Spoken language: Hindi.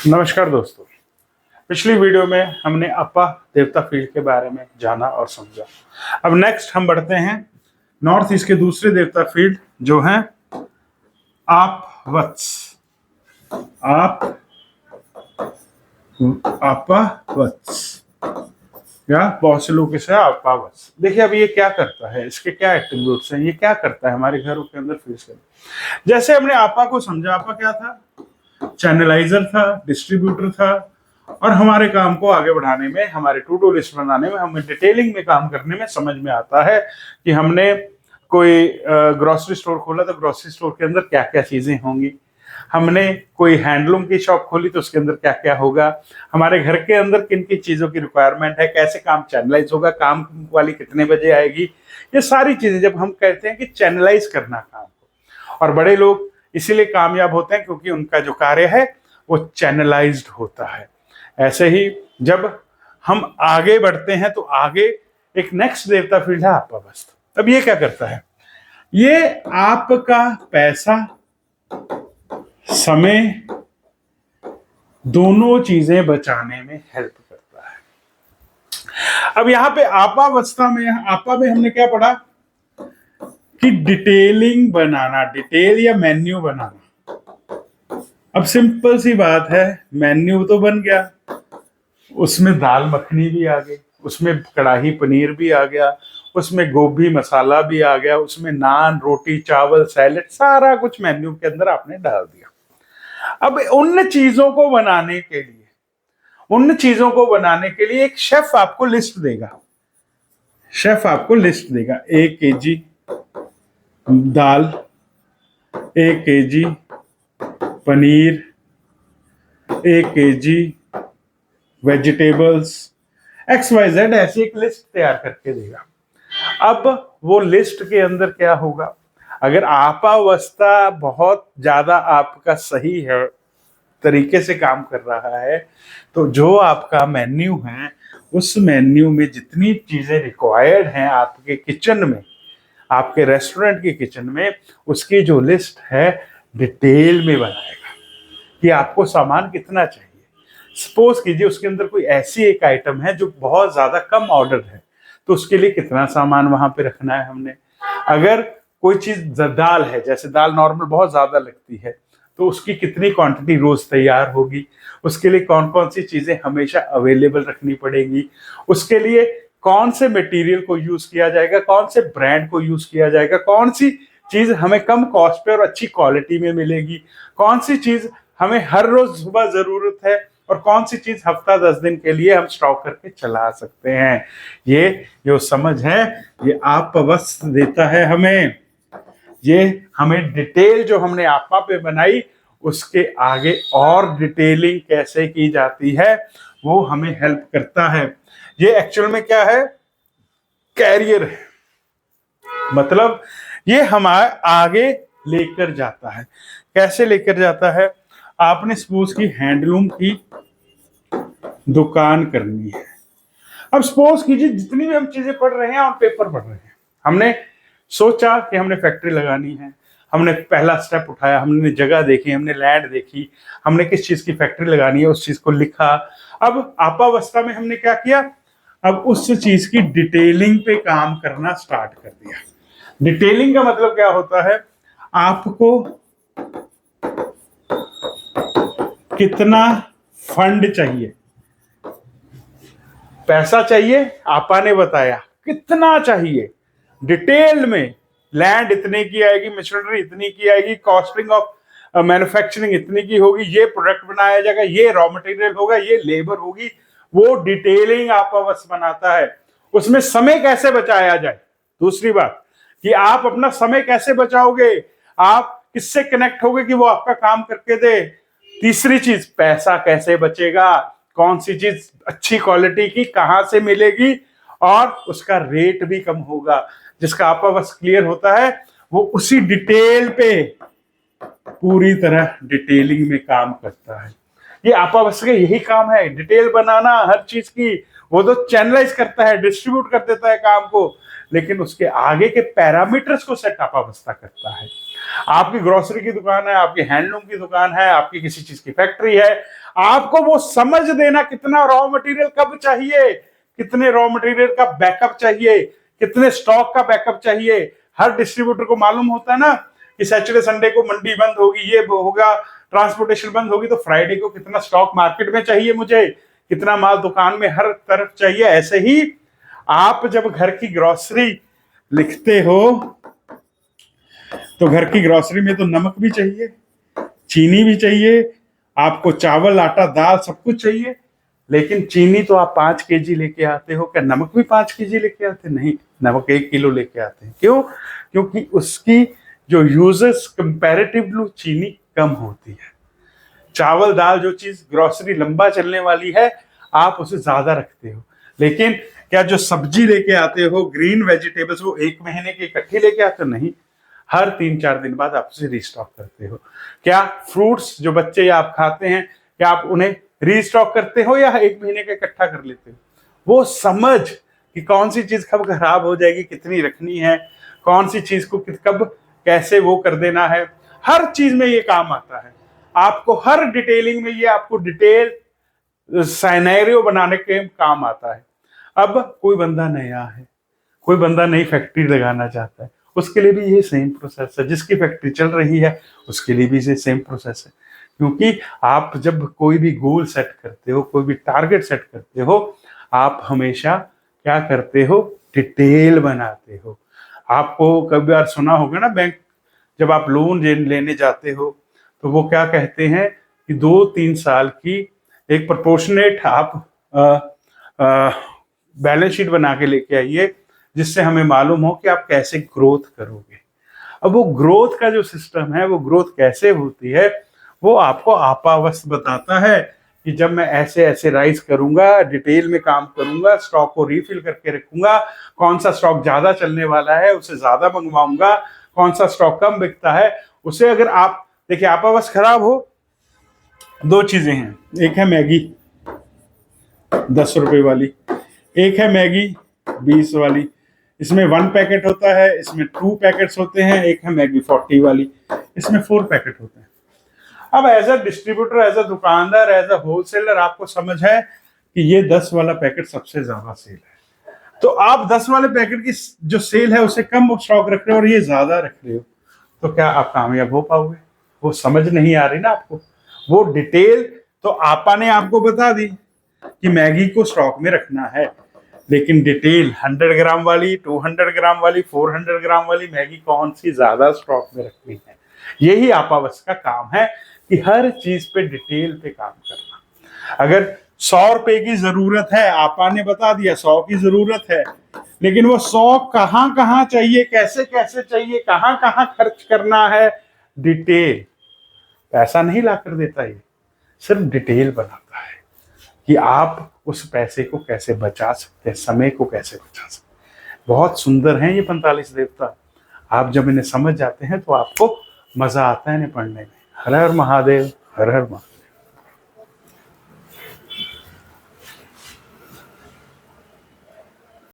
नमस्कार दोस्तों। पिछली वीडियो में हमने अपा देवता फील्ड के बारे में जाना और समझा। अब नेक्स्ट हम बढ़ते हैं नॉर्थ ईस्ट के दूसरे देवता फील्ड जो हैं आपवत्स। आप अपावत्स या बहुत से लोग इसे अपावत्स। देखिए अब ये क्या करता है, इसके क्या एट्रीब्यूट्स हैं, ये क्या करता है हमारे घरों के अंदर फेस कर। जैसे हमने आपा को समझा, आपा क्या था? चैनलाइजर था, डिस्ट्रीब्यूटर था, और हमारे काम को आगे बढ़ाने में, हमारे टू डू लिस्ट बनाने में, हमें डिटेलिंग में काम करने में समझ में आता है कि हमने कोई ग्रोसरी स्टोर खोला तो ग्रोसरी स्टोर के अंदर क्या क्या चीजें होंगी, हमने कोई हैंडलूम की शॉप खोली तो उसके अंदर क्या क्या होगा, हमारे घर के अंदर किन किन चीजों की रिक्वायरमेंट है, कैसे काम चैनलाइज होगा, काम वाली कितने बजे आएगी, ये सारी चीजें जब हम कहते हैं कि चैनलाइज करना काम को। और बड़े लोग इसीलिए कामयाब होते हैं क्योंकि उनका जो कार्य है वो चैनलाइज्ड होता है। ऐसे ही जब हम आगे बढ़ते हैं तो आगे एक नेक्स्ट देवता फील्ड है आपावस्त। अब ये क्या करता है? ये आपका पैसा, समय, दोनों चीजें बचाने में हेल्प करता है। अब यहां पे आपावस्था में, आपा में हमने क्या पढ़ा कि डिटेलिंग बनाना, डिटेल या मेन्यू बनाना। अब सिंपल सी बात है, मेन्यू तो बन गया, उसमें दाल मखनी भी आ गई, उसमें कढ़ाई पनीर भी आ गया, उसमें गोभी मसाला भी आ गया, उसमें नान, रोटी, चावल, सैलेड, सारा कुछ मेन्यू के अंदर आपने डाल दिया। अब उन चीजों को बनाने के लिए, एक शेफ आपको लिस्ट देगा। शेफ आपको लिस्ट देगा, 1 केजी दाल, 1 KG paneer, 1 KG vegetables, XYZ, ऐसी एक लिस्ट तैयार करके देगा। अब वो लिस्ट के अंदर क्या होगा? अगर आपावस्था बहुत ज्यादा आपका सही है, तरीके से काम कर रहा है, तो जो आपका मेन्यू है उस मेन्यू में जितनी चीजें रिक्वायर्ड हैं आपके किचन में, आपके रेस्टोरेंट के किचन में, उसकी जो लिस्ट है डिटेल में बनाएगा कि आपको सामान कितना चाहिए। सपोज कीजिए उसके अंदर कोई ऐसी एक आइटम है जो बहुत ज्यादा कम ऑर्डर है, तो उसके लिए कितना सामान वहां पे रखना है हमने। अगर कोई चीज दाल है, जैसे दाल नॉर्मल बहुत ज्यादा लगती है, तो उसकी कितनी क्वांटिटी रोज तैयार होगी, उसके लिए कौन कौन सी चीजें हमेशा अवेलेबल रखनी पड़ेगी, उसके लिए कौन से मटेरियल को यूज किया जाएगा, कौन से ब्रांड को यूज किया जाएगा, कौन सी चीज हमें कम कॉस्ट पे और अच्छी क्वालिटी में मिलेगी, कौन सी चीज हमें हर रोज सुबह जरूरत है, और कौन सी चीज हफ्ता 10 दिन के लिए हम स्टॉक करके चला सकते हैं। ये जो समझ है ये आपावस्थ देता है हमें। ये हमें डिटेल जो हमने आपा पे बनाई, उसके आगे और डिटेलिंग कैसे की जाती है वो हमें हेल्प करता है। ये एक्चुअल में क्या है? कैरियर है, मतलब ये हमारे आगे लेकर जाता है। कैसे लेकर जाता है? आपने सपोज की हैंडलूम की दुकान करनी है। अब सपोज कीजिए जितनी भी हम चीजें पढ़ रहे हैं और पेपर पढ़ रहे हैं, हमने सोचा कि हमने फैक्ट्री लगानी है, हमने पहला स्टेप उठाया, हमने जगह देखी, हमने लैंड देखी, हमने किस चीज की फैक्ट्री लगानी है उस चीज को लिखा। अब आपावस्था में हमने क्या किया? अब उस चीज की डिटेलिंग पे काम करना स्टार्ट कर दिया। डिटेलिंग का मतलब क्या होता है? आपको कितना फंड चाहिए, पैसा चाहिए, आपा ने बताया कितना चाहिए, डिटेल में। लैंड इतने की आएगी, मशीनरी इतनी की आएगी, कॉस्टिंग ऑफ मैन्युफैक्चरिंग इतनी की होगी, ये प्रोडक्ट बनाया जाएगा, ये रॉ मटेरियल होगा, ये लेबर होगी, वो डिटेलिंग आपावस बनाता है। उसमें समय कैसे बचाया जाए, दूसरी बात कि आप अपना समय कैसे बचाओगे, आप किससे कनेक्ट होगे कि वो आपका काम करके दे। तीसरी चीज, पैसा कैसे बचेगा, कौन सी चीज अच्छी क्वालिटी की कहां से मिलेगी, और उसका रेट भी कम होगा। जिसका आपावस क्लियर होता है वो उसी डिटेल पे पूरी तरह डिटेलिंग में काम करता है। ये आपावस का यही काम है, डिटेल बनाना हर चीज की। वो तो चैनलाइज करता है, डिस्ट्रीब्यूट कर देता है काम को, लेकिन उसके आगे के पैरामीटर्स को सेट आपावस्था करता है। आपकी ग्रोसरी की दुकान है, आपकी हैंडलूम की दुकान है, आपकी किसी चीज की फैक्ट्री है, आपको वो समझ देना कितना रॉ मटेरियल कब चाहिए, कितने रॉ मटेरियल का बैकअप चाहिए, कितने स्टॉक का बैकअप चाहिए। हर डिस्ट्रीब्यूटर को मालूम होता है ना कि सैटरडे संडे को मंडी बंद होगी, ये होगा, ट्रांसपोर्टेशन बंद होगी, तो फ्राइडे को कितना स्टॉक मार्केट में चाहिए, मुझे कितना माल दुकान में हर तरफ चाहिए। ऐसे ही आप जब घर की ग्रोसरी लिखते हो तो घर की ग्रोसरी में तो नमक भी चाहिए, चीनी भी चाहिए, आपको चावल आटा दाल सब कुछ चाहिए। लेकिन चीनी तो आप 5 kg लेके आते हो, क्या नमक भी 5 kg लेके आते? नहीं, नमक 1 किलो लेके आते हैं। क्यों? क्योंकि उसकी जो यूजेस कंपैरेटिवली चीनी कम होती है। चावल दाल जो चीज ग्रोसरी लंबा चलने वाली है, आप उसे ज्यादा रखते हो। लेकिन क्या जो सब्जी लेके आते हो, ग्रीन वेजिटेबल्स, वो 1 महीने की इकट्ठी लेके आते हो? नहीं, हर 3-4 दिन बाद आप उसे रीस्टॉक करते हो। क्या फ्रूट्स जो बच्चे या आप खाते हैं, क्या आप उन्हें रीस्टॉक करते हो या 1 महीने का इकट्ठा कर लेते हो? वो समझ कि कौन सी चीज कब खराब हो जाएगी, कितनी रखनी है, कौन सी चीज को कब कैसे वो कर देना है, हर चीज में ये काम आता है। आपको हर डिटेलिंग में ये आपको डिटेल साइनेरियो बनाने के काम आता है। अब कोई बंदा नया है, कोई बंदा नई फैक्ट्री लगाना चाहता है, उसके लिए भी ये सेम प्रोसेस है। जिसकी फैक्ट्री चल रही है उसके लिए भी ये सेम प्रोसेस है। क्योंकि आप जब कोई भी गोल सेट करते हो, कोई भी टारगेट सेट करते हो, आप हमेशा क्या करते हो? डिटेल बनाते हो। आपको कभी बार सुना होगा ना, बैंक जब आप लोन लेने जाते हो तो वो क्या कहते हैं कि 2-3 साल की एक प्रोपोर्शनेट आप बैलेंस शीट बना के लेके आइए, जिससे हमें मालूम हो कि आप कैसे ग्रोथ करोगे। अब वो ग्रोथ का जो सिस्टम है, वो ग्रोथ कैसे होती है, वो आपको आपावस्त बताता है कि जब मैं ऐसे ऐसे राइज करूंगा, डिटेल में काम करूंगा, स्टॉक को रीफिल करके रखूंगा, कौन सा स्टॉक ज्यादा चलने वाला है उसे ज्यादा मंगवाऊंगा, कौन सा स्टॉक कम बिकता है उसे। अगर आप देखिए आपावस्त खराब हो, 2 चीजें हैं, एक है मैगी 10 रुपए वाली, एक है मैगी 20 वाली। इसमें 1 पैकेट होता है, इसमें 2 पैकेट्स होते हैं, एक है मैगी 40 वाली, इसमें 4 पैकेट होते हैं। अब as a distributor, as a दुकानदार, एज अ होलसेलर आपको समझ है कि ये 10 वाला पैकेट सबसे ज्यादा सेल है, तो आप 10 वाले पैकेट की जो सेल है उसे कम स्टॉक रख रहे हो और ये ज्यादा रख रहे हो, तो क्या आप कामयाब हो पाओगे? वो समझ नहीं आ रही ना आपको। वो डिटेल तो आपा ने आपको बता दी कि मैगी को स्टॉक में रखना है, लेकिन डिटेल 100 ग्राम वाली, 200 ग्राम वाली, 400 ग्राम वाली मैगी कौन सी ज्यादा स्टॉक में रखनी है, यही आपावस्त का काम है कि हर चीज पे डिटेल पे काम करना। अगर 100 रुपए की जरूरत है, आपा ने बता दिया 100 की जरूरत है, लेकिन वो 100 कहाँ कहाँ चाहिए, कैसे कैसे चाहिए, कहाँ कहाँ खर्च करना है, डिटेल। पैसा नहीं ला कर देता, ये सिर्फ डिटेल बनाता है कि आप उस पैसे को कैसे बचा सकते हैं, समय को कैसे बचा सकते हैं। बहुत सुंदर हैं ये 45 देवता। आप जब इन्हें समझ जाते हैं तो आपको मजा आता है इन्हें पढ़ने में। हर हर महादेव, हर हर महादेव।